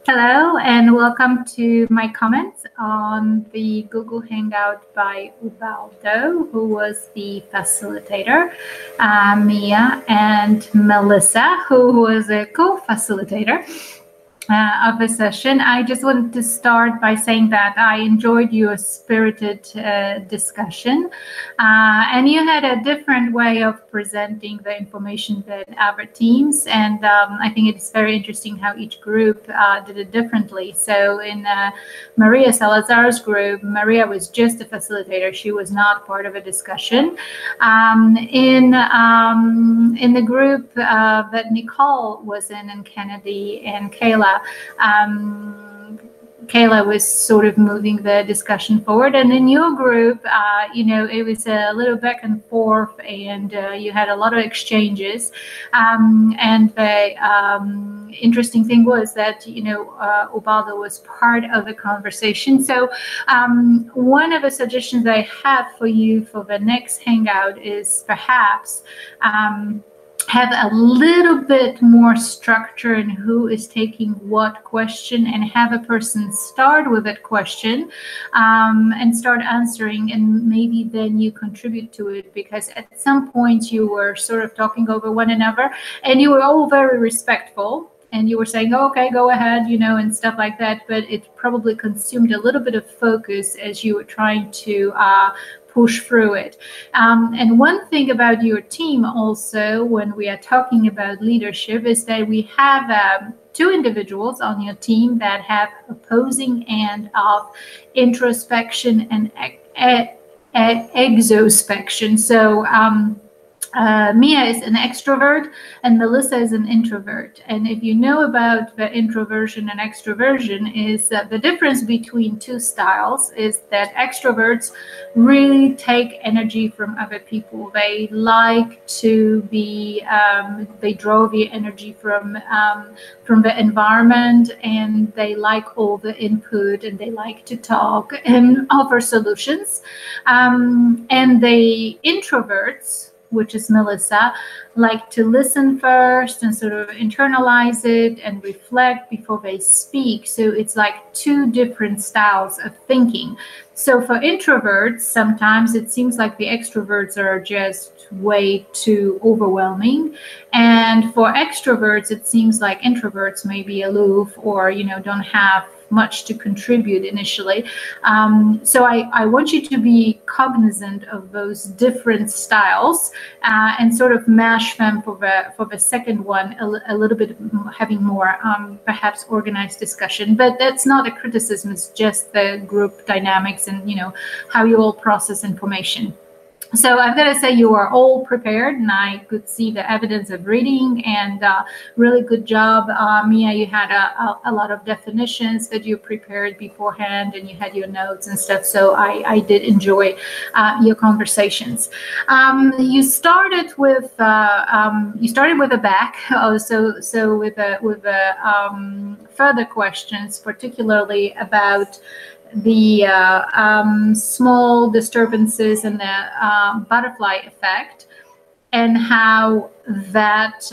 Hello and welcome to my comments on the Google Hangout by Ubaldo, who was the facilitator, Mia and Melissa, who was a co-facilitator of the session. I just wanted to start by saying that I enjoyed your spirited discussion, and you had a different way of presenting the information than other teams, and I think it's very interesting how each group did it differently. So in Maria Salazar's group, Maria was just a facilitator. She was not part of a discussion. In the group that Nicole was in, and Kennedy and Kayla, Kayla was sort of moving the discussion forward, and in your group, it was a little back and forth, and you had a lot of exchanges. And the interesting thing was that Ubaldo was part of the conversation. So one of the suggestions I have for you for the next Hangout is perhaps have a little bit more structure in who is taking what question, and have a person start with that question and start answering, and maybe then you contribute to it, because at some point you were sort of talking over one another and you were all very respectful. And you were saying, oh, okay, go ahead, and stuff like that. But it probably consumed a little bit of focus as you were trying to push through it. And one thing about your team also, when we are talking about leadership, is that we have two individuals on your team that have opposing end of introspection and exospection. So Mia is an extrovert and Melissa is an introvert. And if you know about the introversion and extroversion, is the difference between two styles is that extroverts really take energy from other people. They like to be, they draw the energy from the environment, and they like all the input, and they like to talk and offer solutions. And the introverts, which is Melissa, like to listen first and sort of internalize it and reflect before they speak. So it's like two different styles of thinking. So for introverts, sometimes it seems like the extroverts are just way too overwhelming. And for extroverts, it seems like introverts may be aloof or, don't have much to contribute initially. So I want you to be cognizant of those different styles and sort of mash them for the second one, a little bit having more perhaps organized discussion. But that's not a criticism, it's just the group dynamics and how you all process information. So I've got to say you are all prepared, and I could see the evidence of reading, and really good job. Mia, you had a lot of definitions that you prepared beforehand, and you had your notes and stuff. So I did enjoy your conversations. You started with a back, so with further questions, particularly about the small disturbances and the butterfly effect, and how that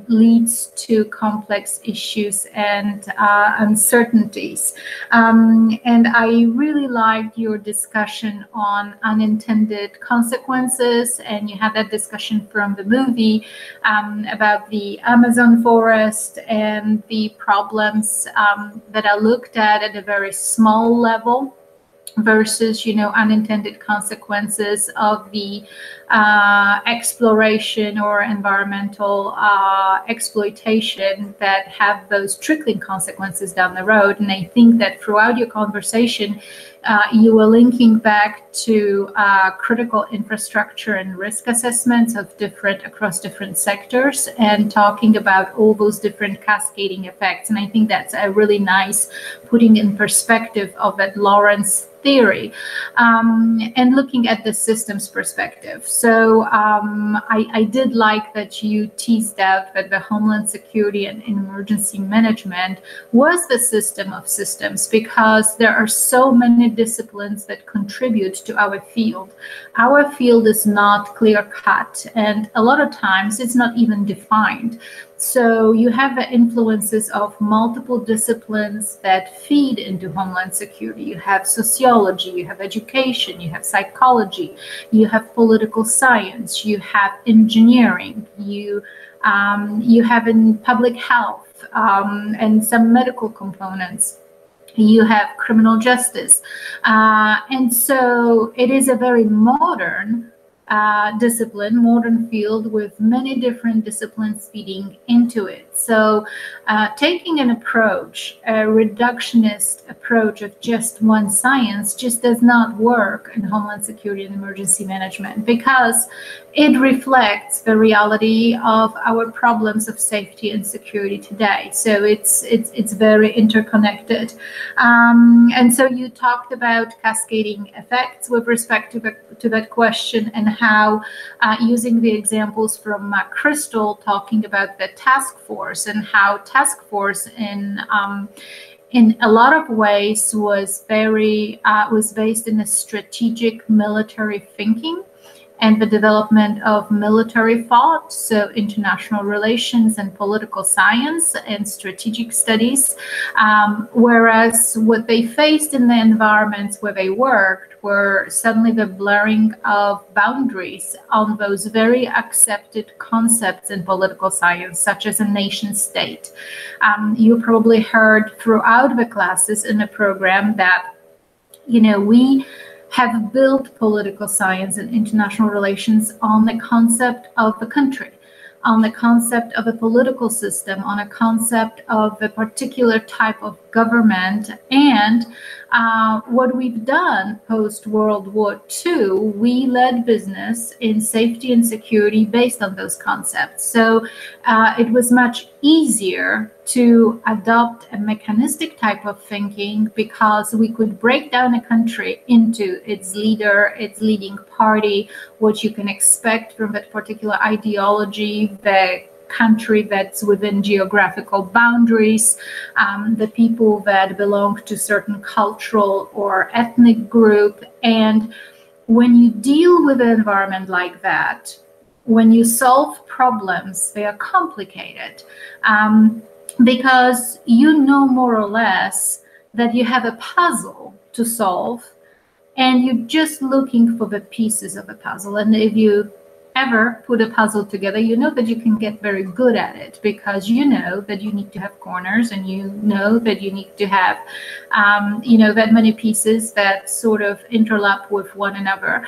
leads to complex issues and uncertainties. And I really liked your discussion on unintended consequences, and you had that discussion from the movie about the Amazon forest and the problems that are looked at a very small level versus, unintended consequences of the exploration or environmental exploitation that have those trickling consequences down the road. And I think that throughout your conversation, you were linking back to critical infrastructure and risk assessments of across different sectors, and talking about all those different cascading effects. And I think that's a really nice putting in perspective of that Lawrence theory, and looking at the systems perspective. So I did like that you teased out that the Homeland Security and emergency management was the system of systems, because there are so many disciplines that contribute to our field. Our field is not clear cut, and a lot of times it's not even defined. So you have the influences of multiple disciplines that feed into Homeland Security. You have sociology, you have education, you have psychology, you have political science, you have engineering, you have in public health and some medical components. You have criminal justice. And so it is a very modern discipline, modern field with many different disciplines feeding into it. So taking an approach, a reductionist approach of just one science just does not work in Homeland Security and emergency management, because it reflects the reality of our problems of safety and security today. So it's very interconnected. And so you talked about cascading effects with respect to that question, and how using the examples from Crystal talking about the task force, and how task force in a lot of ways was based in a strategic military thinking and the development of military thought, so international relations and political science and strategic studies, whereas what they faced in the environments where they worked were suddenly the blurring of boundaries on those very accepted concepts in political science, such as a nation state. You probably heard throughout the classes in the program that, we have built political science and international relations on the concept of the country, on the concept of a political system, on a concept of a particular type of government. And what we've done post-World War II, we led business in safety and security based on those concepts. So it was much easier to adopt a mechanistic type of thinking, because we could break down a country into its leader, its leading party, what you can expect from that particular ideology, the country that's within geographical boundaries, the people that belong to certain cultural or ethnic group. And when you deal with an environment like that, when you solve problems, they are complicated, because you know more or less that you have a puzzle to solve, and you're just looking for the pieces of the puzzle. And if you ever put a puzzle together, you know that you can get very good at it, because you know that you need to have corners, and you know that you need to have that many pieces that sort of interlap with one another.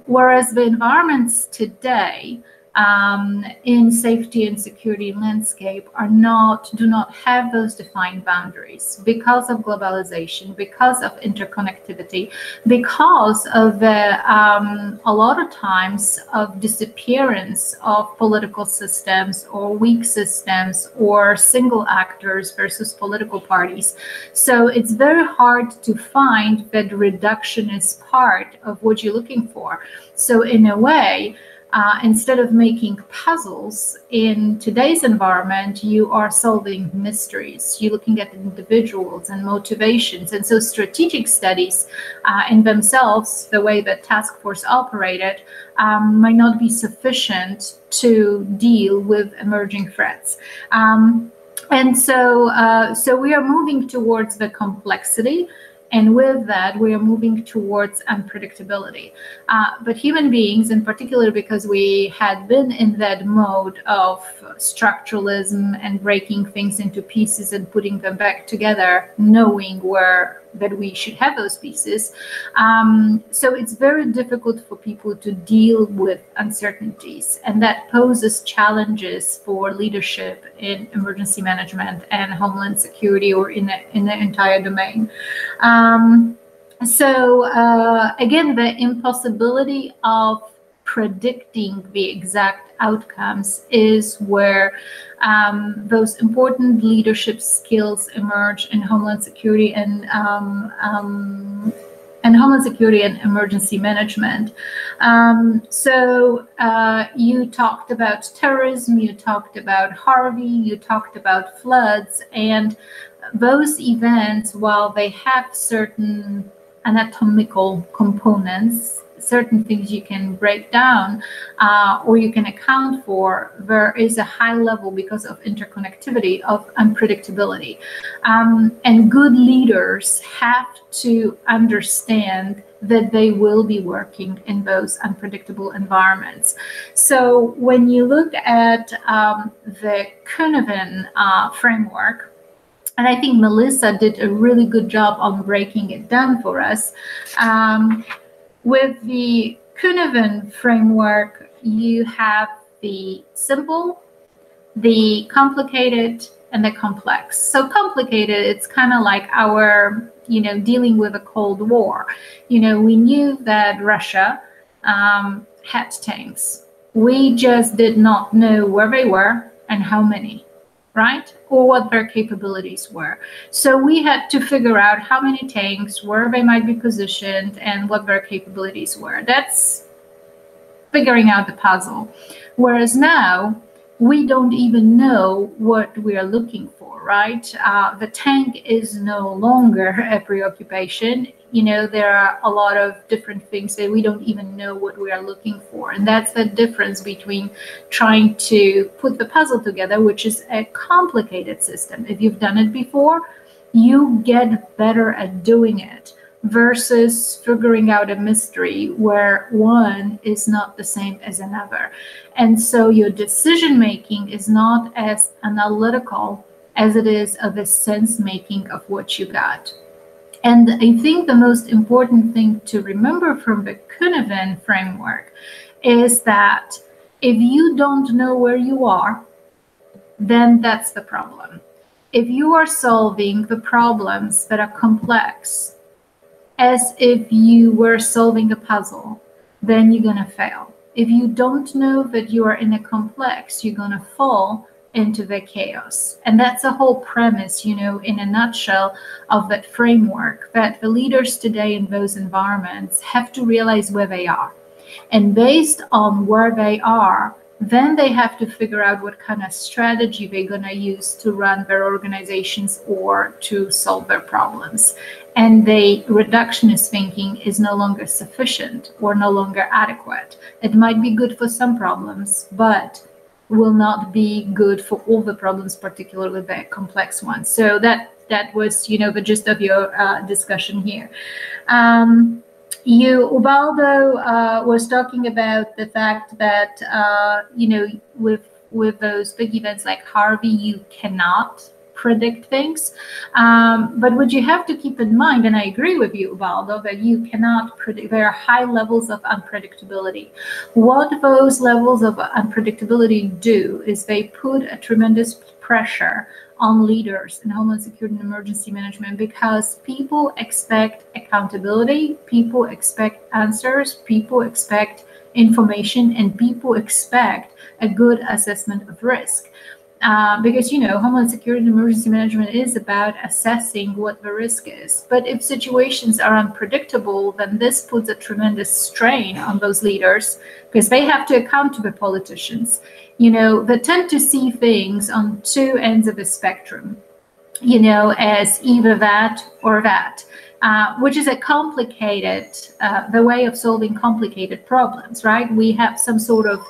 Whereas the environments today in safety and security landscape do not have those defined boundaries, because of globalization, because of interconnectivity, because of a lot of times of disappearance of political systems or weak systems or single actors versus political parties. So it's very hard to find that reductionist part of what you're looking for. So in a way, instead of making puzzles in today's environment, you are solving mysteries. You're looking at individuals and motivations. And so strategic studies in themselves, the way that task force operated, might not be sufficient to deal with emerging threats. And so we are moving towards the complexity. And with that, we are moving towards unpredictability. But human beings, in particular, because we had been in that mode of structuralism and breaking things into pieces and putting them back together, knowing that we should have those pieces. So it's very difficult for people to deal with uncertainties. And that poses challenges for leadership in emergency management and homeland security, or in the entire domain. So again, the impossibility of predicting the exact outcomes is where those important leadership skills emerge in homeland security and homeland security and emergency management. So you talked about terrorism, you talked about Harvey, you talked about floods, and those events, while they have certain anatomical components, certain things you can break down or you can account for, there is a high level because of interconnectivity of unpredictability. And good leaders have to understand that they will be working in those unpredictable environments. So when you look at the Kuhneven framework, and I think Melissa did a really good job on breaking it down for us. With the Kuhneven framework, you have the simple, the complicated, and the complex. So complicated, it's kind of like our, dealing with a Cold War. We knew that Russia had tanks. We just did not know where they were and how many, right? Or what their capabilities were. So we had to figure out how many tanks, where they might be positioned, and what their capabilities were. That's figuring out the puzzle. Whereas now, we don't even know what we are looking for, right? The tank is no longer a preoccupation. There are a lot of different things that we don't even know what we are looking for. And that's the difference between trying to put the puzzle together, which is a complicated system. If you've done it before, you get better at doing it, versus figuring out a mystery where one is not the same as another. And so your decision making is not as analytical as it is of a sense making of what you got. And I think the most important thing to remember from the Kuhneven framework is that if you don't know where you are, then that's the problem. If you are solving the problems that are complex as if you were solving a puzzle, then you're going to fail. If you don't know that you are in a complex, you're going to fall into the chaos. And that's the whole premise, in a nutshell, of that framework, that the leaders today in those environments have to realize where they are. And based on where they are, then they have to figure out what kind of strategy they're going to use to run their organizations or to solve their problems. And the reductionist thinking is no longer sufficient or no longer adequate. It might be good for some problems, but will not be good for all the problems, particularly the complex ones. So that was, the gist of your discussion here. Ubaldo was talking about the fact that, with those big events like Harvey, you cannot predict things. But what you have to keep in mind, and I agree with you, Ubaldo, that you cannot predict, there are high levels of unpredictability. What those levels of unpredictability do is they put a tremendous pressure on leaders in Homeland Security and emergency management, because people expect accountability, people expect answers, people expect information, and people expect a good assessment of risk. Because, Homeland Security and emergency management is about assessing what the risk is. But if situations are unpredictable, then this puts a tremendous strain on those leaders, because they have to account to the politicians. They tend to see things on two ends of the spectrum, as either that or that, which is a complicated, the way of solving complicated problems, right? We have some sort of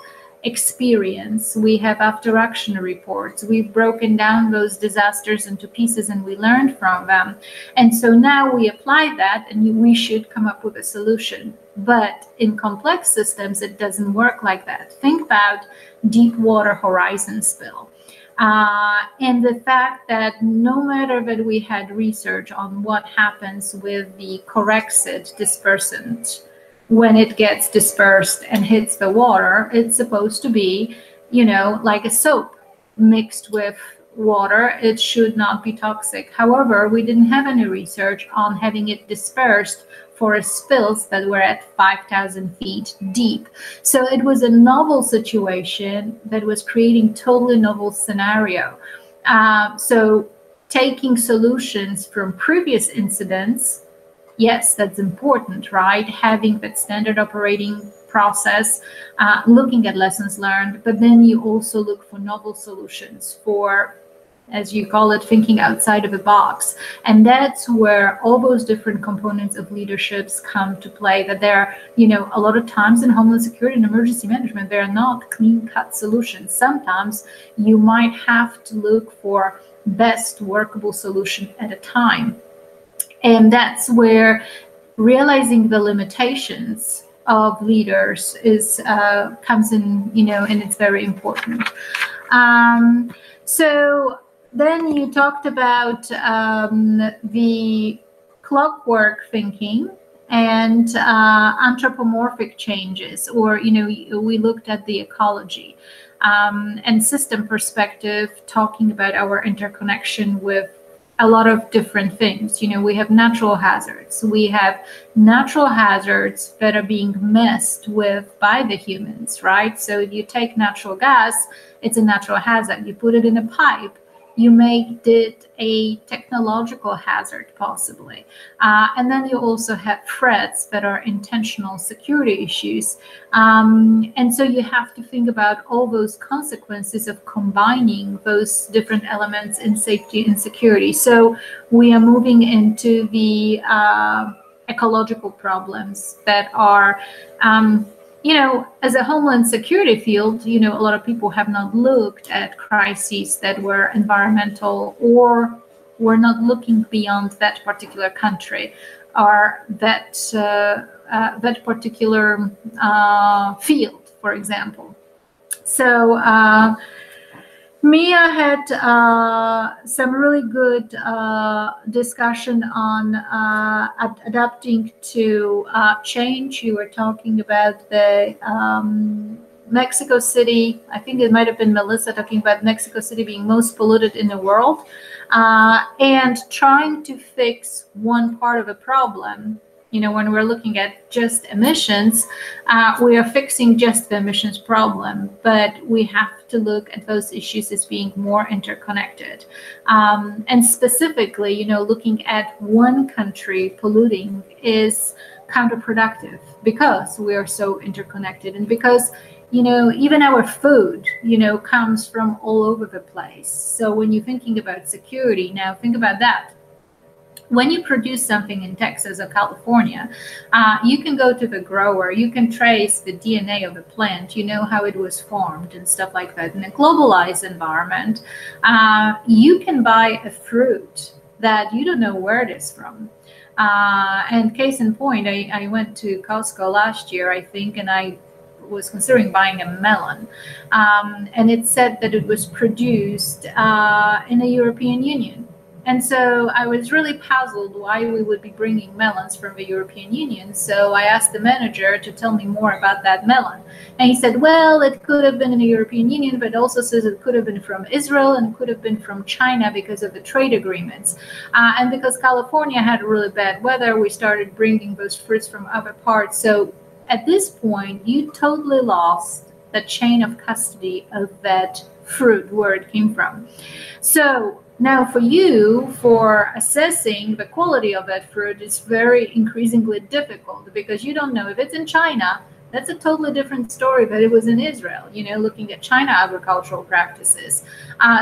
experience, we have after action reports, we've broken down those disasters into pieces and we learned from them. And so now we apply that and we should come up with a solution. But in complex systems, it doesn't work like that. Think about Deepwater Horizon spill. And the fact that no matter that we had research on what happens with the Corexit dispersant, when it gets dispersed and hits the water, it's supposed to be, like a soap mixed with water. It should not be toxic. However, we didn't have any research on having it dispersed for spills that were at 5,000 feet deep. So it was a novel situation that was creating totally novel scenario. So taking solutions from previous incidents, yes, that's important, right? Having that standard operating process, looking at lessons learned, but then you also look for novel solutions for as you call it, thinking outside of the box. And that's where all those different components of leaderships come to play, that there, a lot of times in homeland security and emergency management, there are not clean-cut solutions. Sometimes you might have to look for best workable solution at a time. And that's where realizing the limitations of leaders comes in, and it's very important. So then you talked about the clockwork thinking and anthropomorphic changes, or, we looked at the ecology and system perspective, talking about our interconnection with a lot of different things. We have natural hazards. We have natural hazards that are being messed with by the humans, right? So if you take natural gas, it's a natural hazard. You put it in a pipe, you make it a technological hazard, possibly. And then you also have threats that are intentional security issues. And so you have to think about all those consequences of combining those different elements in safety and security. So we are moving into the ecological problems that are as a homeland security field, a lot of people have not looked at crises that were environmental, or were not looking beyond that particular country or that particular field, for example. So Mia had some really good discussion on adapting to change. You were talking about the Mexico City. I think it might have been Melissa talking about Mexico City being most polluted in the world, and trying to fix one part of a problem. When we're looking at just emissions, we are fixing just the emissions problem, but we have to look at those issues as being more interconnected. And specifically, looking at one country polluting is counterproductive because we are so interconnected, and because even our food, comes from all over the place. So when you're thinking about security, now think about that. When you produce something in Texas or California, you can go to the grower, you can trace the DNA of the plant, how it was formed and stuff like that. In a globalized environment, you can buy a fruit that you don't know where it is from. And case in point, I went to Costco last year, I think, and I was considering buying a melon. And it said that it was produced in the European Union. And so I was really puzzled why we would be bringing melons from the European Union. So I asked the manager to tell me more about that melon. And he said, well, it could have been in the European Union, but also says it could have been from Israel and could have been from China because of the trade agreements. And because California had really bad weather, we started bringing those fruits from other parts. So at this point, you totally lost the chain of custody of that fruit, where it came from. So now for you, for assessing the quality of that fruit, is very increasingly difficult, because you don't know if it's in China. That's a totally different story, but it was in Israel, looking at China agricultural practices.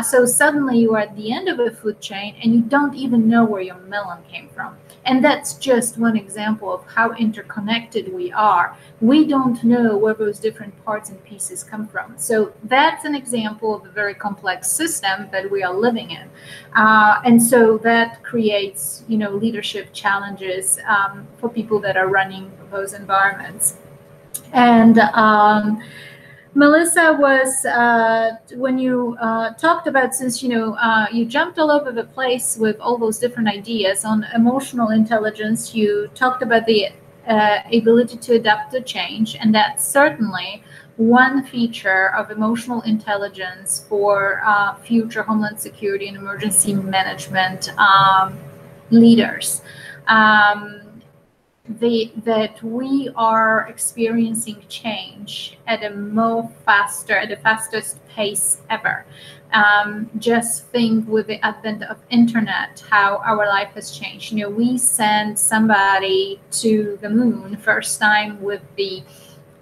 So suddenly you are at the end of a food chain and you don't even know where your melon came from. And that's just one example of how interconnected we are. We don't know where those different parts and pieces come from. So that's an example of a very complex system that we are living in. And so that creates, leadership challenges for people that are running those environments. And Melissa was, when you talked about, since, you jumped all over the place with all those different ideas on emotional intelligence, you talked about the ability to adapt to change. And that's certainly one feature of emotional intelligence for future Homeland Security and emergency management leaders. That we are experiencing change at the fastest pace ever. Just think with the advent of internet, how our life has changed. We sent somebody to the moon first time with the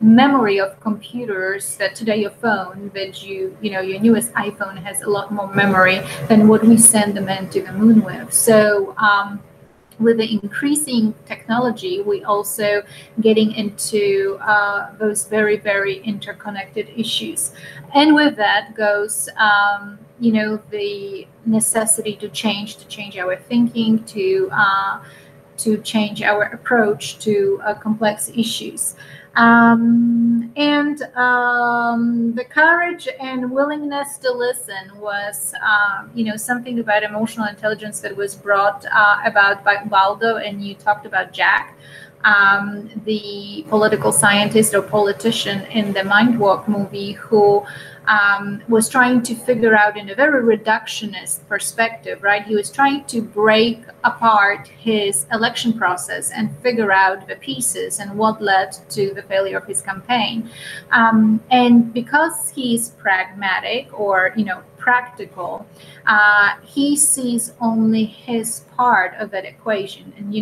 memory of computers that today your phone that your newest iPhone has a lot more memory than what we send the man to the moon with. So with the increasing technology, we also getting into those very, very interconnected issues. And with that goes, the necessity to change our thinking, to change our approach to complex issues. The courage and willingness to listen was, something about emotional intelligence that was brought about by Ubaldo, and you talked about Jack, the political scientist or politician in the Mind Walk movie, who was trying to figure out in a very reductionist perspective, right? He was trying to break apart his election process and figure out the pieces and what led to the failure of his campaign. And because he's pragmatic or, practical, he sees only his part of that equation. And,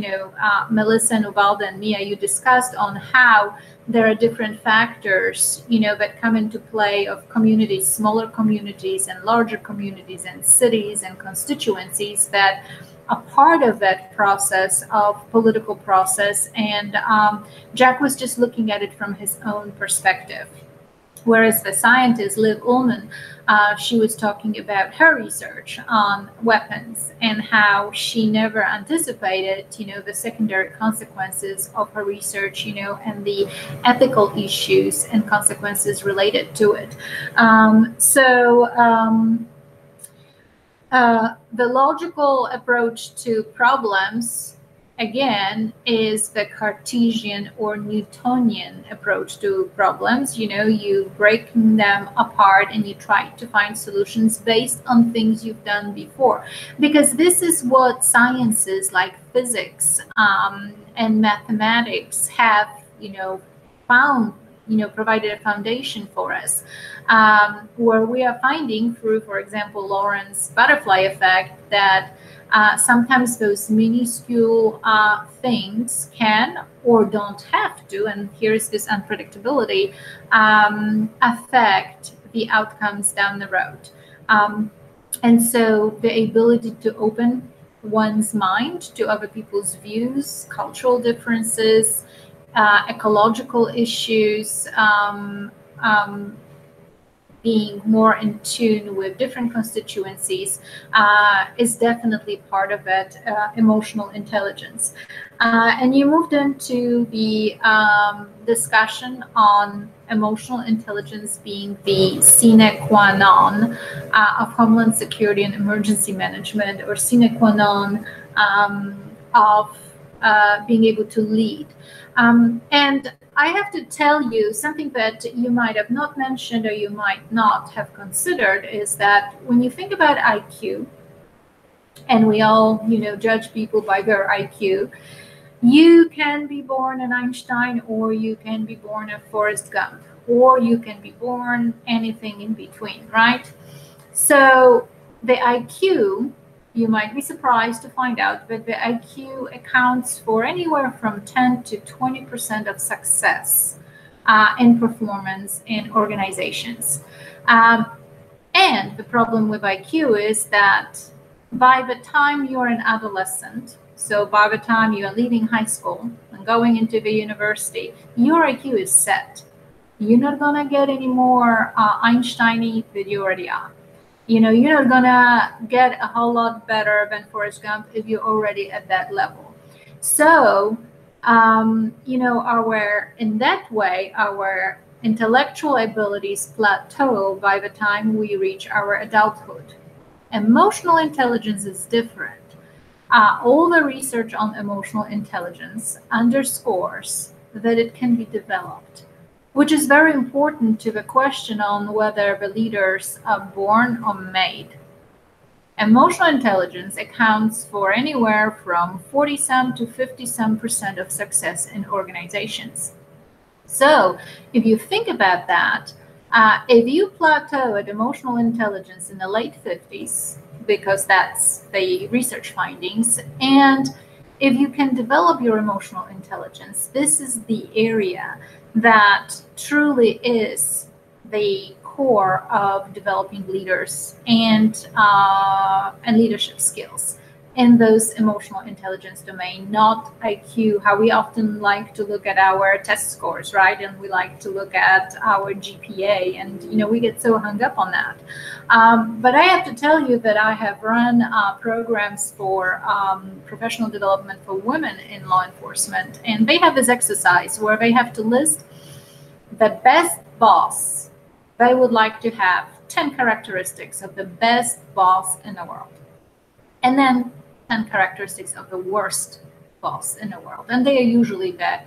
Melissa and Ubaldo and Mia, you discussed on how there are different factors, that come into play of communities, smaller communities and larger communities and cities and constituencies that are part of that process of political process. And Jack was just looking at it from his own perspective. Whereas the scientist, Liv Ullman, she was talking about her research on weapons and how she never anticipated, the secondary consequences of her research, and the ethical issues and consequences related to it. The logical approach to problems, again, is the Cartesian or Newtonian approach to problems. You break them apart and you try to find solutions based on things you've done before. Because this is what sciences like physics and mathematics have, found, provided a foundation for us, where we are finding through, for example, Lorentz butterfly effect, that sometimes those minuscule things can or don't have to, and here's this unpredictability, affect the outcomes down the road. And so the ability to open one's mind to other people's views, cultural differences, ecological issues, being more in tune with different constituencies is definitely part of it, emotional intelligence. And you moved into the discussion on emotional intelligence being the sine qua non of Homeland Security and emergency management, or sine qua non of being able to lead. And I have to tell you something that you might have not mentioned or you might not have considered, is that when you think about IQ, and we all, judge people by their IQ, you can be born an Einstein, or you can be born a Forrest Gump, or you can be born anything in between, right? So the IQ, you might be surprised to find out that the IQ accounts for anywhere from 10 to 20% of success in performance in organizations. And the problem with IQ is that by the time you're an adolescent, so by the time you are leaving high school and going into the university, your IQ is set. You're not going to get any more Einstein-y than you already are. You're not going to get a whole lot better than Forrest Gump if you're already at that level. So, in that way, our intellectual abilities plateau by the time we reach our adulthood. Emotional intelligence is different. All the research on emotional intelligence underscores that it can be developed, which is very important to the question on whether the leaders are born or made. Emotional intelligence accounts for anywhere from 40-some to 50-some% of success in organizations. So if you think about that, if you plateau at emotional intelligence in the late 50s, because that's the research findings, and if you can develop your emotional intelligence, this is the area that truly is the core of developing leaders and leadership skills in those emotional intelligence domain, not IQ, how we often like to look at our test scores, right? And we like to look at our GPA, and we get so hung up on that. But I have to tell you that I have run programs for professional development for women in law enforcement, and they have this exercise where they have to list the best boss. They would like to have 10 characteristics of the best boss in the world, and then 10 characteristics of the worst boss in the world. And they are usually the,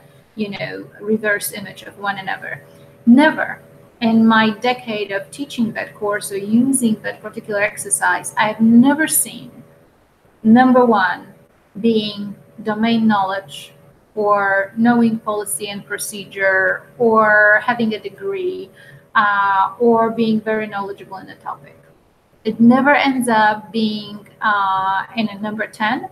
reverse image of one another. Never in my decade of teaching that course or using that particular exercise, I've never seen number one being domain knowledge or knowing policy and procedure or having a degree or being very knowledgeable in the topic. It never ends up being in a number 10.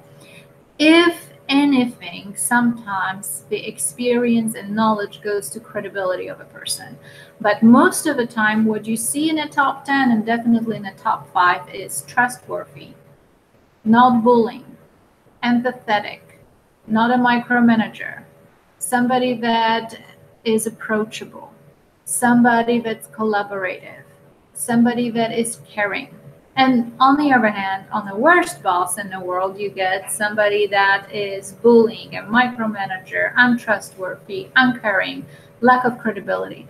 If anything, sometimes the experience and knowledge goes to credibility of a person. But most of the time, what you see in the top 10 and definitely in the top 5 is trustworthy, not bullying, empathetic, not a micromanager, somebody that is approachable, somebody that's collaborative, somebody that is caring. And on the other hand, on the worst boss in the world, you get somebody that is bullying, a micromanager, untrustworthy, uncaring, lack of credibility.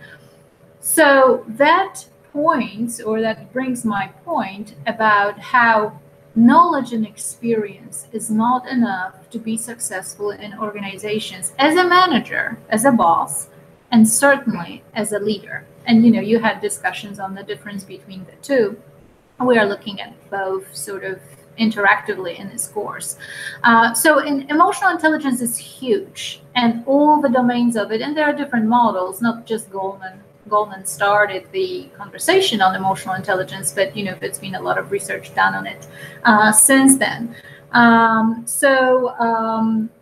So that points, or that brings my point about how knowledge and experience is not enough to be successful in organizations as a manager, as a boss, and certainly as a leader. And you had discussions on the difference between the two. We are looking at both sort of interactively in this course. So emotional intelligence is huge, and all the domains of it, and there are different models, not just Goldman. Goldman started the conversation on emotional intelligence, but there's been a lot of research done on it since then.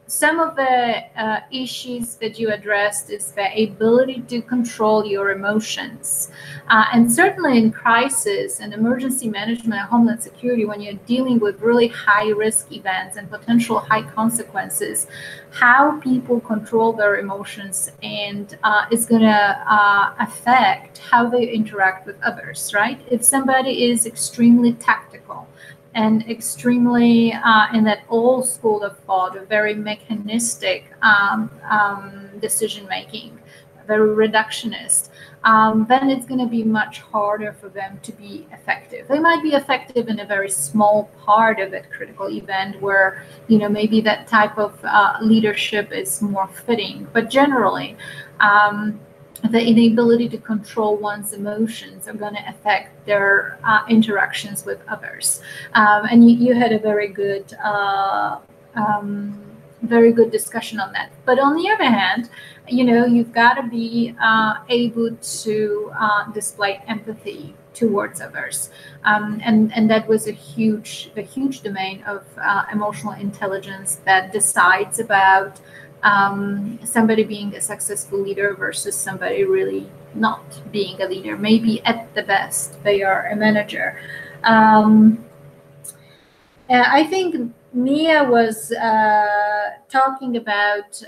Some of the issues that you addressed is the ability to control your emotions. And certainly in crisis and emergency management and homeland security, when you're dealing with really high risk events and potential high consequences, how people control their emotions and is going to affect how they interact with others, right? If somebody is extremely tactical, and extremely in that old school of thought, a very mechanistic decision making, very reductionist, then it's going to be much harder for them to be effective. They might be effective in a very small part of that critical event where maybe that type of leadership is more fitting, but generally the inability to control one's emotions are going to affect their interactions with others. And you had a very good discussion on that. But on the other hand, you've got to be able to display empathy towards others. And that was a huge domain of emotional intelligence that decides about somebody being a successful leader versus somebody really not being a leader. Maybe at the best they are a manager. I think Mia was talking about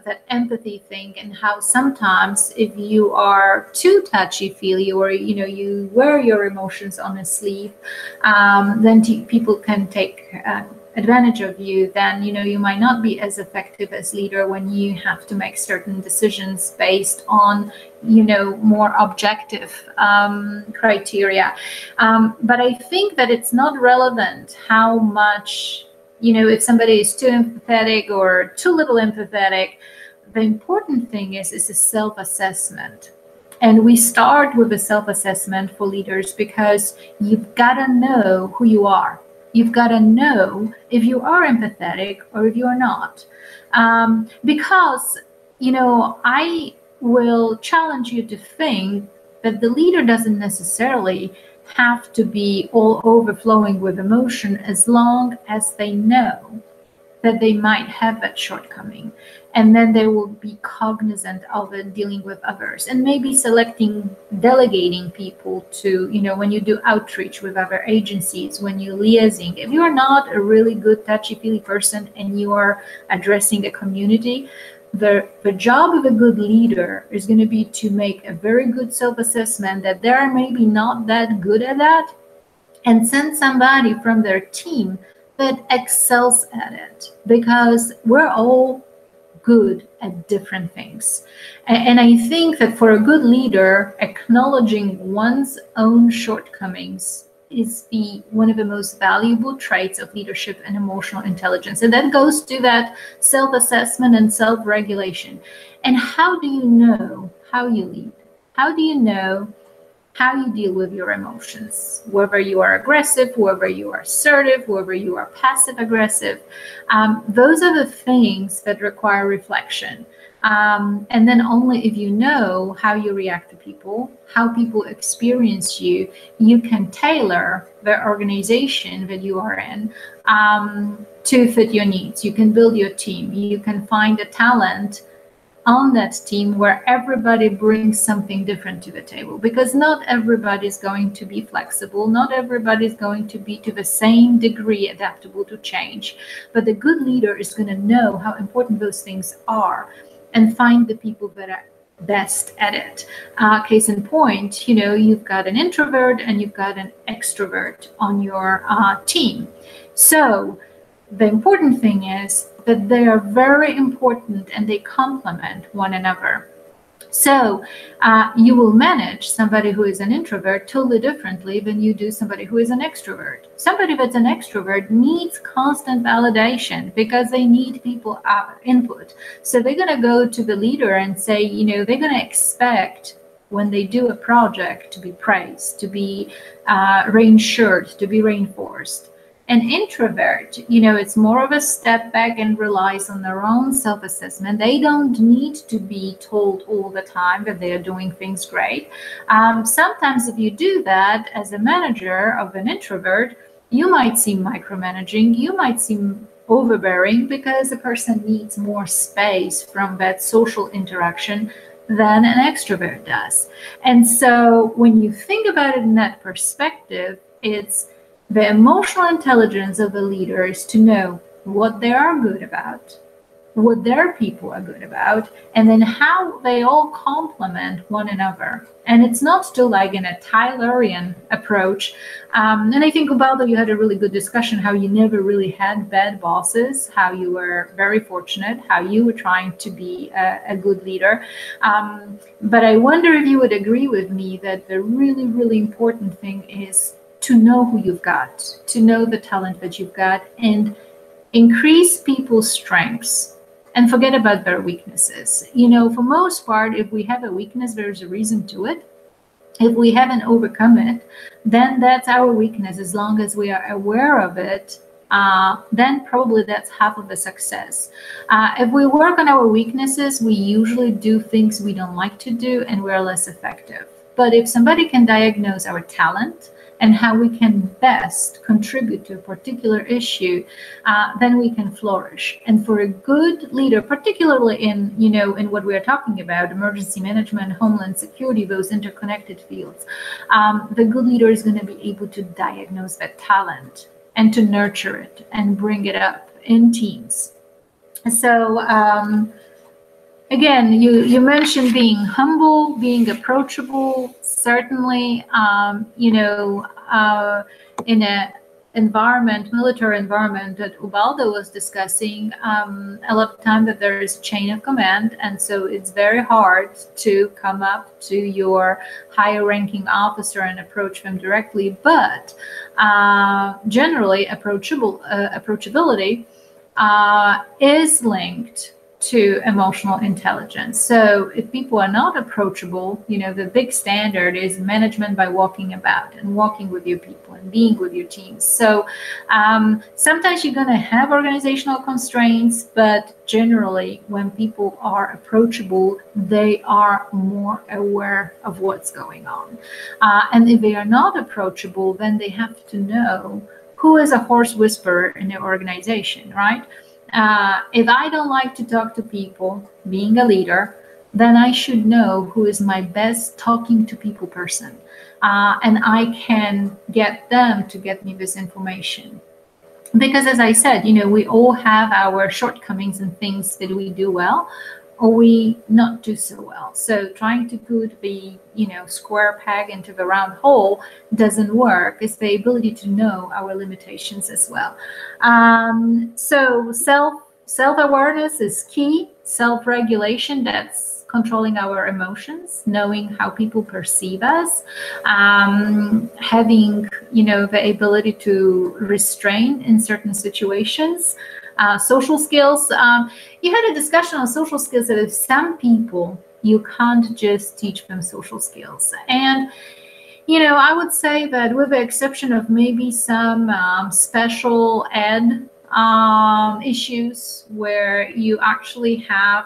that empathy thing and how sometimes if you are too touchy-feely or you wear your emotions on a sleeve, then people can take advantage of you. Then you might not be as effective as leader when you have to make certain decisions based on more objective criteria. But I think that it's not relevant how much if somebody is too empathetic or too little empathetic. The important thing is a self-assessment. And we start with a self-assessment for leaders because you've got to know who you are. You've got to know if you are empathetic or if you are not. Because, I will challenge you to think that the leader doesn't necessarily have to be all overflowing with emotion as long as they know that they might have that shortcoming. and then they will be cognizant of it, dealing with others, and maybe delegating people to, when you do outreach with other agencies, when you're liaising. If you are not a really good touchy-feely person and you are addressing a community, the job of a good leader is going to be to make a very good self-assessment that they are maybe not that good at that, and send somebody from their team that excels at it, because we're all good at different things. And I think that for a good leader, acknowledging one's own shortcomings is one of the most valuable traits of leadership and emotional intelligence. And that goes to that self-assessment and self-regulation. And how do you know how you lead? How do you know how you deal with your emotions, whether you are aggressive, whether you are assertive, whether you are passive aggressive? Those are the things that require reflection. And then only if you know how you react to people, how people experience you, you can tailor the organization that you are in to fit your needs. You can build your team. You can find a talent on that team where everybody brings something different to the table, because not everybody is going to be flexible, not everybody is going to be to the same degree adaptable to change, but the good leader is going to know how important those things are and find the people that are best at it. Case in point, you've got an introvert and you've got an extrovert on your team. So the important thing is that they are very important and they complement one another. So you will manage somebody who is an introvert totally differently than you do somebody who is an extrovert. Somebody that's an extrovert needs constant validation because they need people input. So they're going to go to the leader and say, they're going to expect when they do a project to be praised, to be reassured, to be reinforced. An introvert, it's more of a step back and relies on their own self-assessment. They don't need to be told all the time that they are doing things great. Sometimes if you do that as a manager of an introvert, you might seem micromanaging, you might seem overbearing, because a person needs more space from that social interaction than an extrovert does. And so when you think about it in that perspective, it's the emotional intelligence of the leader is to know what they are good about, what their people are good about, and then how they all complement one another. And it's not still like in a Taylorian approach. And I think, Ubaldo, you had a really good discussion how you never really had bad bosses, how you were very fortunate, how you were trying to be a good leader. But I wonder if you would agree with me that the really, really important thing is to know who you've got, to know the talent that you've got, and increase people's strengths and forget about their weaknesses. For most part, if we have a weakness, there's a reason to it. If we haven't overcome it, then that's our weakness. As long as we are aware of it, then probably that's half of the success. If we work on our weaknesses, we usually do things we don't like to do and we're less effective. But if somebody can diagnose our talent and how we can best contribute to a particular issue, then we can flourish. And for a good leader, particularly in what we are talking about, emergency management, homeland security, those interconnected fields, the good leader is going to be able to diagnose that talent and to nurture it and bring it up in teams. So again, you mentioned being humble, being approachable. Certainly, in a military environment that Ubaldo was discussing, a lot of time that there is a chain of command, and so it's very hard to come up to your higher ranking officer and approach them directly. But generally, approachability is linked to emotional intelligence. So if people are not approachable, the big standard is management by walking about and walking with your people and being with your teams. So sometimes you're going to have organizational constraints, but generally when people are approachable, they are more aware of what's going on. And if they are not approachable, then they have to know who is a horse whisperer in the organization, right? If I don't like to talk to people, being a leader, then I should know who is my best talking to people person. And I can get them to get me this information. Because as I said, we all have our shortcomings and things that we do well or we not do so well. So trying to put the, square peg into the round hole doesn't work. It's the ability to know our limitations as well. So self-awareness is key. Self-regulation, that's controlling our emotions, knowing how people perceive us, having, the ability to restrain in certain situations. Social skills. You had a discussion on social skills that if some people, you can't just teach them social skills. And, I would say that with the exception of maybe some special ed issues where you actually have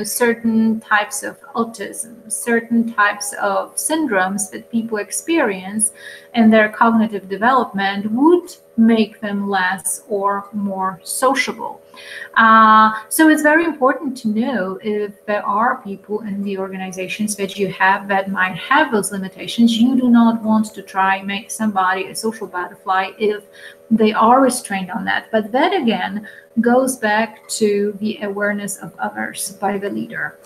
certain types of autism, certain types of syndromes that people experience and their cognitive development would make them less or more sociable. So it's very important to know if there are people in the organizations that you have that might have those limitations. You do not want to try and make somebody a social butterfly if they are restrained on that. But that again goes back to the awareness of others by the leader,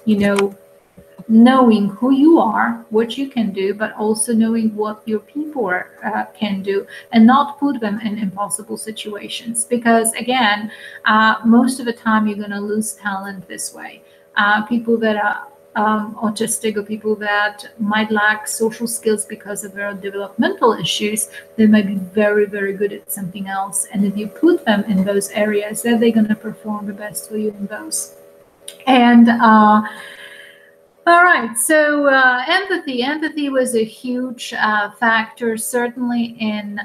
knowing who you are, what you can do, but also knowing what your people can do and not put them in impossible situations. Because again, most of the time you're going to lose talent this way. People that are autistic or people that might lack social skills because of their developmental issues, they might be very, very good at something else. And if you put them in those areas, then they're going to perform the best for you in those. And all right, so empathy was a huge factor, certainly in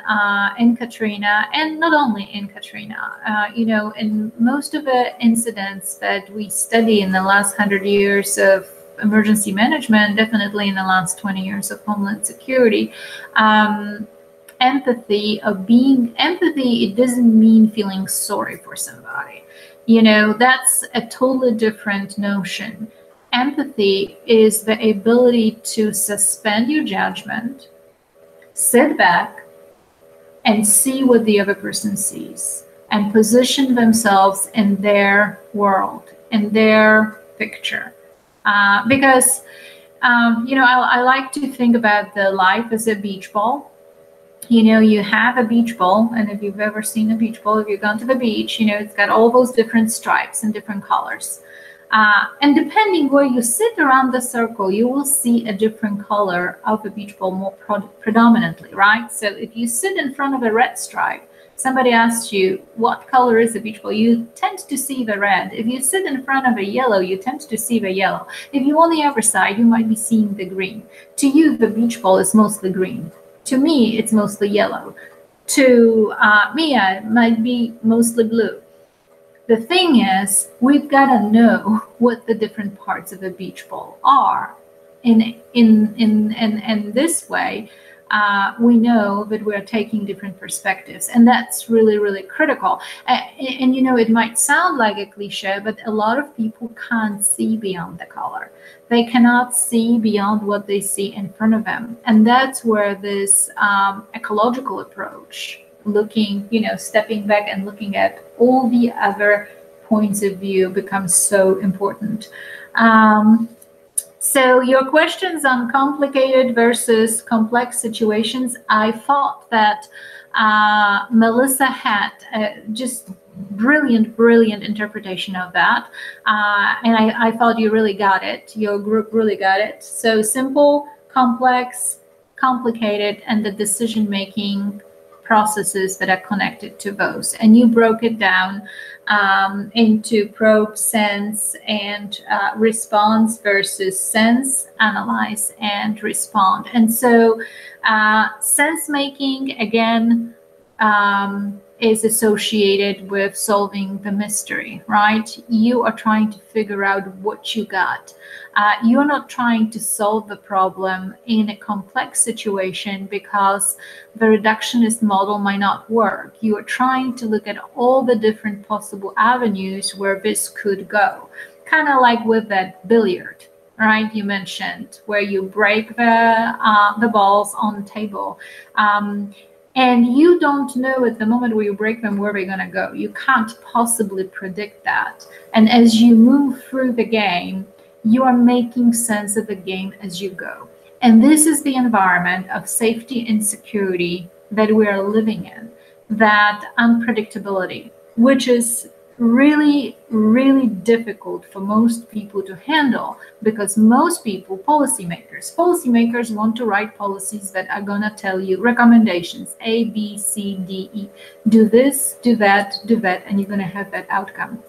Katrina, and not only in Katrina. In most of the incidents that we study in the last 100 years of emergency management, definitely in the last 20 years of Homeland Security, empathy, it doesn't mean feeling sorry for somebody. That's a totally different notion. Empathy is the ability to suspend your judgment, sit back, and see what the other person sees, and position themselves in their world, in their picture. Because, I like to think about the life as a beach ball. You have a beach ball, and if you've ever seen a beach ball, if you've gone to the beach, it's got all those different stripes and different colors. And depending where you sit around the circle, you will see a different color of the beach ball more predominantly, right? So if you sit in front of a red stripe, somebody asks you, what color is the beach ball? You tend to see the red. If you sit in front of a yellow, you tend to see the yellow. If you're on the other side, you might be seeing the green. To you, the beach ball is mostly green. To me, it's mostly yellow. To Mia, it might be mostly blue. The thing is, we've got to know what the different parts of a beach ball are. In this way, we know that we're taking different perspectives, and that's really, really critical. And it might sound like a cliche, but a lot of people can't see beyond the color. They cannot see beyond what they see in front of them, and that's where this ecological approach, looking, stepping back and looking at all the other points of view, becomes so important. So your questions on complicated versus complex situations, I thought that Melissa had just brilliant interpretation of that. And I thought you really got it. Your group really got it. So simple, complex, complicated, and the decision-making processes that are connected to those. And you broke it down into probe, sense, and response versus sense, analyze, and respond. And so sense making, again, is associated with solving the mystery, right? You are trying to figure out what you got. You're not trying to solve the problem in a complex situation because the reductionist model might not work. You are trying to look at all the different possible avenues where this could go. Kind of like with that billiard, right? You mentioned where you break the balls on the table. And you don't know at the moment where you break them where they're going to go. You can't possibly predict that. And as you move through the game, you are making sense of the game as you go. And this is the environment of safety and security that we are living in, that unpredictability, which is really, really difficult for most people to handle, because most people, policymakers want to write policies that are going to tell you recommendations, A, B, C, D, E, do this, do that, and you're going to have that outcome.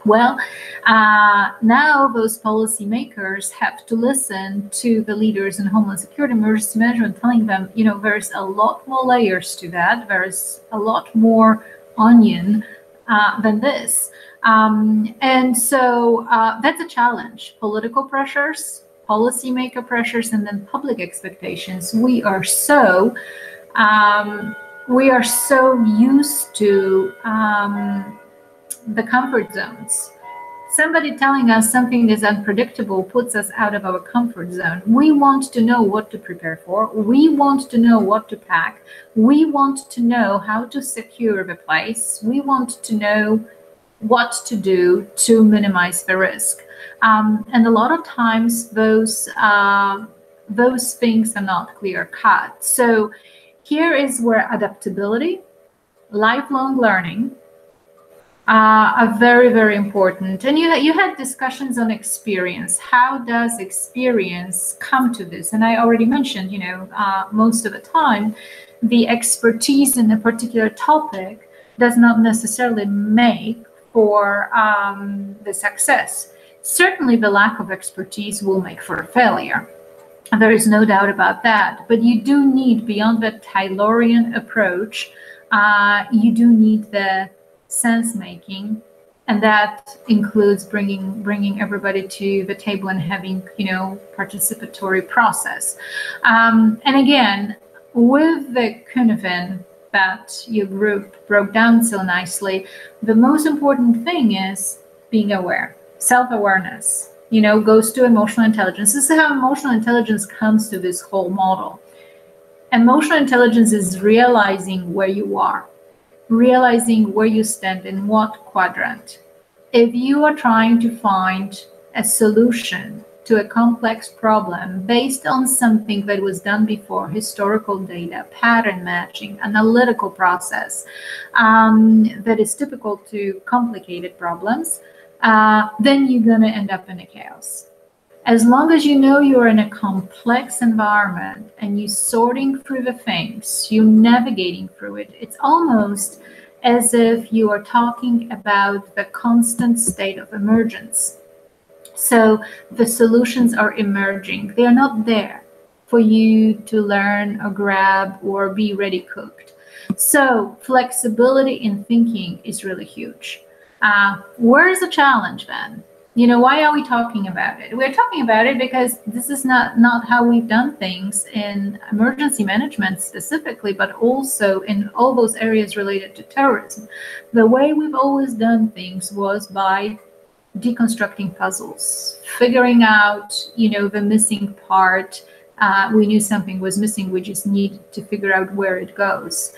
Well, now those policymakers have to listen to the leaders in Homeland Security Emergency Management telling them, there's a lot more layers to that. There's a lot more onion than this. And so that's a challenge. Political pressures, policymaker pressures, and then public expectations. We are so used to the comfort zones. Somebody telling us something is unpredictable puts us out of our comfort zone. We want to know what to prepare for. We want to know what to pack. We want to know how to secure the place. We want to know what to do to minimize the risk. And a lot of times those things are not clear cut. So here is where adaptability, lifelong learning, are very, very important. And you had discussions on experience. How does experience come to this? And I already mentioned, most of the time, the expertise in a particular topic does not necessarily make for the success. Certainly, the lack of expertise will make for a failure. There is no doubt about that. But you do need, beyond the Taylorian approach, you do need the sense making, and that includes bringing everybody to the table and having participatory process. And again, with the Kuhnevin that your group broke down so nicely, the most important thing is being aware. Self-awareness goes to emotional intelligence. This is how emotional intelligence comes to this whole model. Emotional intelligence is realizing where you are, realizing where you stand in what quadrant. If you are trying to find a solution to a complex problem based on something that was done before, historical data, pattern matching, analytical process, that is typical to complicated problems, then you're going to end up in a chaos. As long as you're in a complex environment and you're sorting through the things, you're navigating through it, it's almost as if you are talking about the constant state of emergence. So the solutions are emerging. They are not there for you to learn or grab or be ready cooked. So flexibility in thinking is really huge. Where is the challenge then? Why are we talking about it? We're talking about it because this is not how we've done things in emergency management specifically, but also in all those areas related to terrorism. The way we've always done things was by deconstructing puzzles, figuring out, the missing part. We knew something was missing. We just needed to figure out where it goes.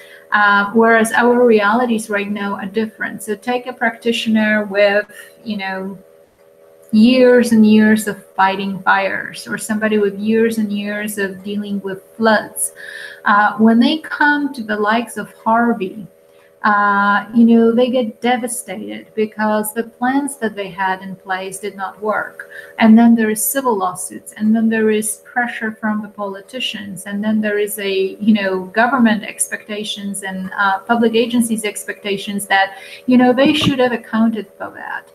Whereas our realities right now are different. So take a practitioner with, years and years of fighting fires, or somebody with years and years of dealing with floods. When they come to the likes of Harvey, they get devastated because the plans that they had in place did not work. And then there is civil lawsuits, and then there is pressure from the politicians, and then there is government expectations and public agencies expectations that, they should have accounted for that.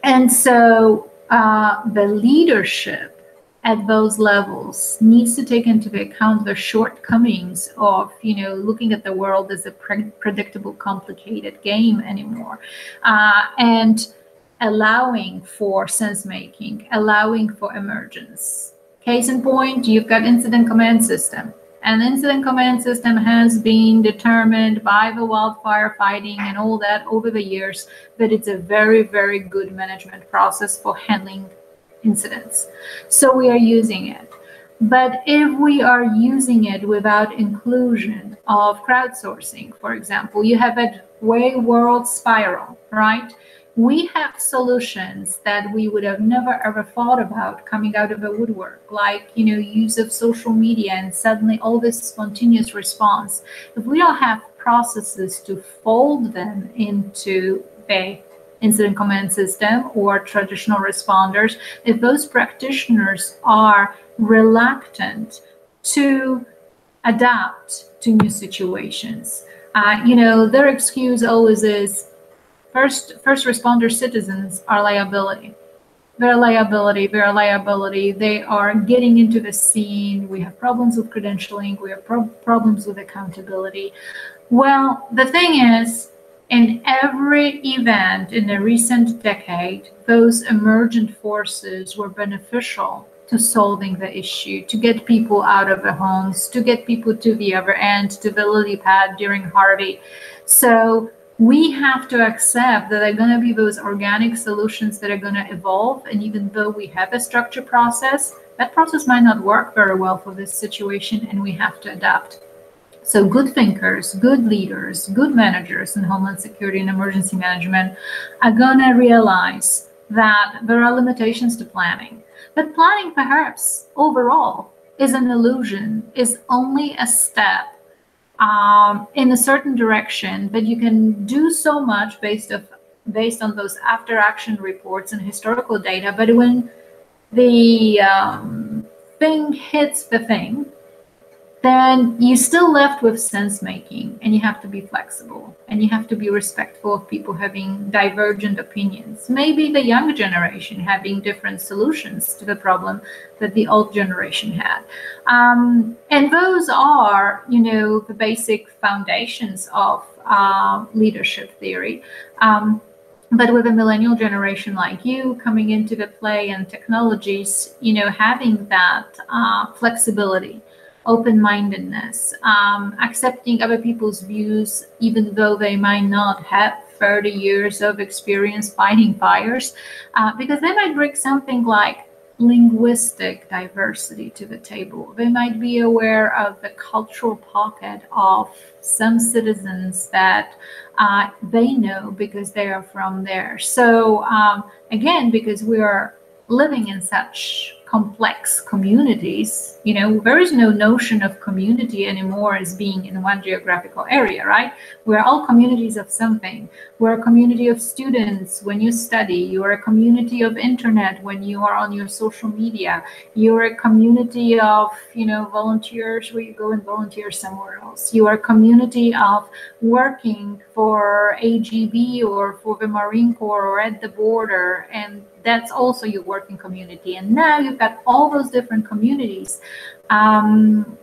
And so the leadership at those levels needs to take into account the shortcomings of, looking at the world as a predictable, complicated game anymore, and allowing for sense making, allowing for emergence. Case in point, you've got incident command system. An incident command system has been determined by the wildfire fighting and all that over the years that it's a very, very good management process for handling incidents. So we are using it. But if we are using it without inclusion of crowdsourcing, for example, you have a way world spiral, right? We have solutions that we would have never ever thought about coming out of the woodwork, like, use of social media and suddenly all this spontaneous response. If we don't have processes to fold them into the incident command system or traditional responders, if those practitioners are reluctant to adapt to new situations, their excuse always is, First responder citizens are liability. They're a liability. They are getting into the scene. We have problems with credentialing. We have problems with accountability. Well, the thing is, in every event in the recent decade, those emergent forces were beneficial to solving the issue, to get people out of the homes, to get people to the other end, to the lily pad during Harvey. So we have to accept that there are going to be those organic solutions that are going to evolve. And even though we have a structured process, that process might not work very well for this situation, and we have to adapt. So good thinkers, good leaders, good managers in Homeland Security and emergency management are going to realize that there are limitations to planning. But planning, perhaps, overall, is an illusion, is only a step in a certain direction, but you can do so much based on those after action reports and historical data. But when the thing hits the thing, then you're still left with sense making, and you have to be flexible, and you have to be respectful of people having divergent opinions. Maybe the young generation having different solutions to the problem that the old generation had. And those are, the basic foundations of leadership theory. But with a millennial generation like you coming into the play and technologies, having that flexibility, open-mindedness, accepting other people's views, even though they might not have 30 years of experience fighting fires, because they might bring something like linguistic diversity to the table. They might be aware of the cultural pocket of some citizens that they know because they are from there. So again, because we are living in such complex communities, there is no notion of community anymore as being in one geographical area, right? We're all communities of something. We're a community of students when you study. You are a community of internet when you are on your social media. You're a community of, volunteers where you go and volunteer somewhere else. You are a community of working for AGB or for the Marine Corps or at the border, and that's also your working community. And now you've got all those different communities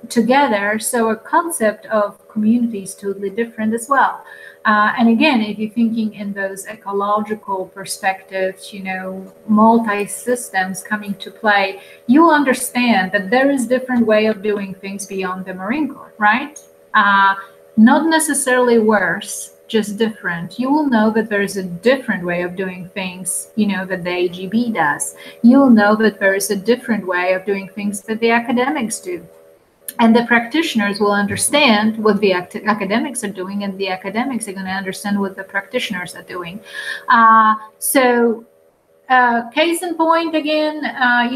together. So a concept of community is totally different as well. And again, if you're thinking in those ecological perspectives, multi-systems coming to play, you'll understand that there is different way of doing things beyond the Marine Corps, right? Not necessarily worse, just different. You will know that there is a different way of doing things, that the AGB does. You'll know that there is a different way of doing things that the academics do. And the practitioners will understand what the academics are doing, and the academics are going to understand what the practitioners are doing. Case in point, again,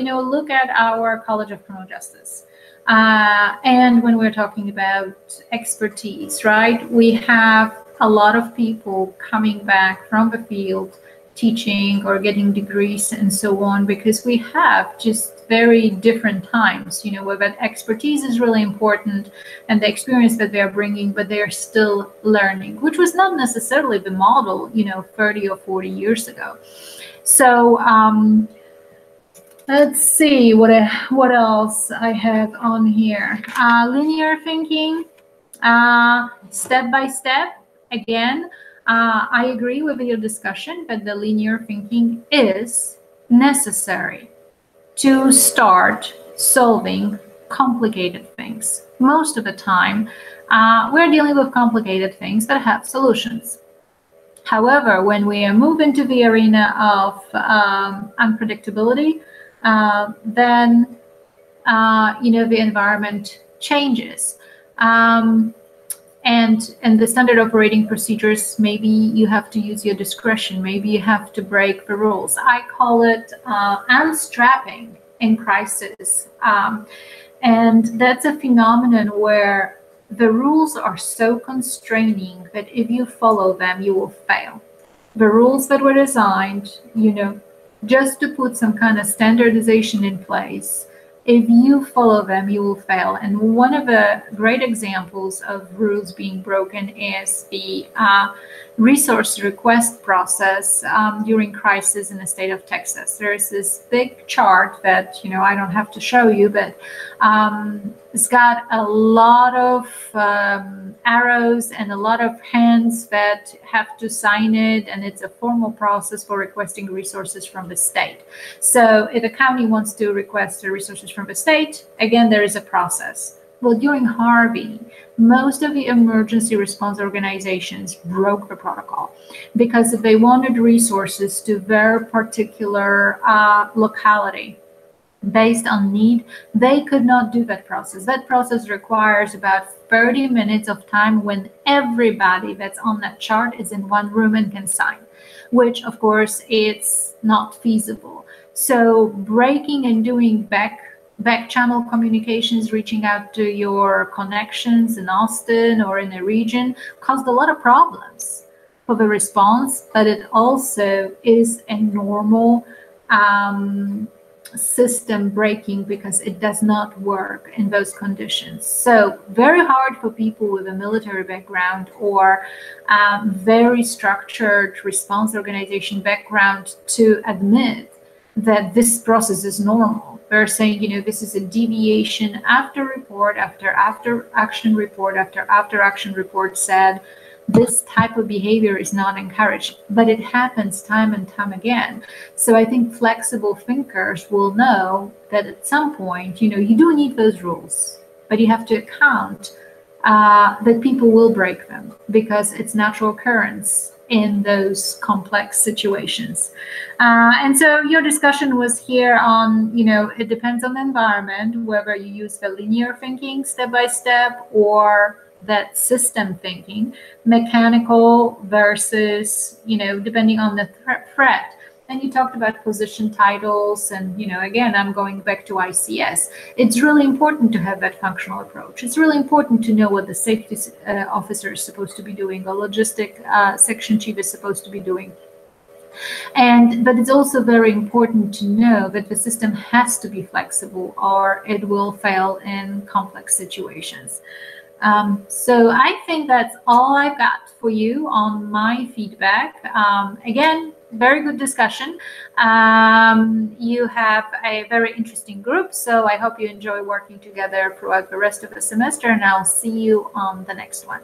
look at our College of Criminal Justice. And when we're talking about expertise, right, we have a lot of people coming back from the field, teaching or getting degrees and so on, because we have just very different times, where that expertise is really important and the experience that they're bringing, but they're still learning, which was not necessarily the model, 30 or 40 years ago. So Let's see what else I have on here. Linear thinking, step by step. Again, I agree with your discussion, but the linear thinking is necessary to start solving complicated things. Most of the time, we're dealing with complicated things that have solutions. However, when we move into the arena of unpredictability, then the environment changes. And the standard operating procedures, maybe you have to use your discretion, maybe you have to break the rules. I call it unstrapping in crisis. And that's a phenomenon where the rules are so constraining that if you follow them, you will fail. The rules that were designed, just to put some kind of standardization in place, if you follow them, you will fail. And one of the great examples of rules being broken is the resource request process during crisis in the state of Texas. There's this big chart that, I don't have to show you, but it's got a lot of arrows and a lot of hands that have to sign it, and it's a formal process for requesting resources from the state. So if a county wants to request the resources from the state, again, there is a process. Well, during Harvey, most of the emergency response organizations broke the protocol because if they wanted resources to their particular locality based on need, they could not do that process. That process requires about 30 minutes of time when everybody that's on that chart is in one room and can sign, which of course it's not feasible. So breaking and doing back channel communications, reaching out to your connections in Austin or in a region caused a lot of problems for the response, but it also is a normal system breaking because it does not work in those conditions. So very hard for people with a military background or very structured response organization background to admit that this process is normal. They're saying, this is a deviation after report, after action report, after action report said this type of behavior is not encouraged, but it happens time and time again. So I think flexible thinkers will know that at some point, you do need those rules, but you have to account that people will break them because it's natural occurrence in those complex situations. And so your discussion was here on, it depends on the environment, whether you use the linear thinking step by step or that system thinking, mechanical versus, depending on the threat. And you talked about position titles and, again, I'm going back to ICS. It's really important to have that functional approach. It's really important to know what the safety officer is supposed to be doing, a logistic section chief is supposed to be doing. But it's also very important to know that the system has to be flexible or it will fail in complex situations. So I think that's all I've got for you on my feedback. Again, very good discussion. You have a very interesting group, so I hope you enjoy working together throughout the rest of the semester, and I'll see you on the next one.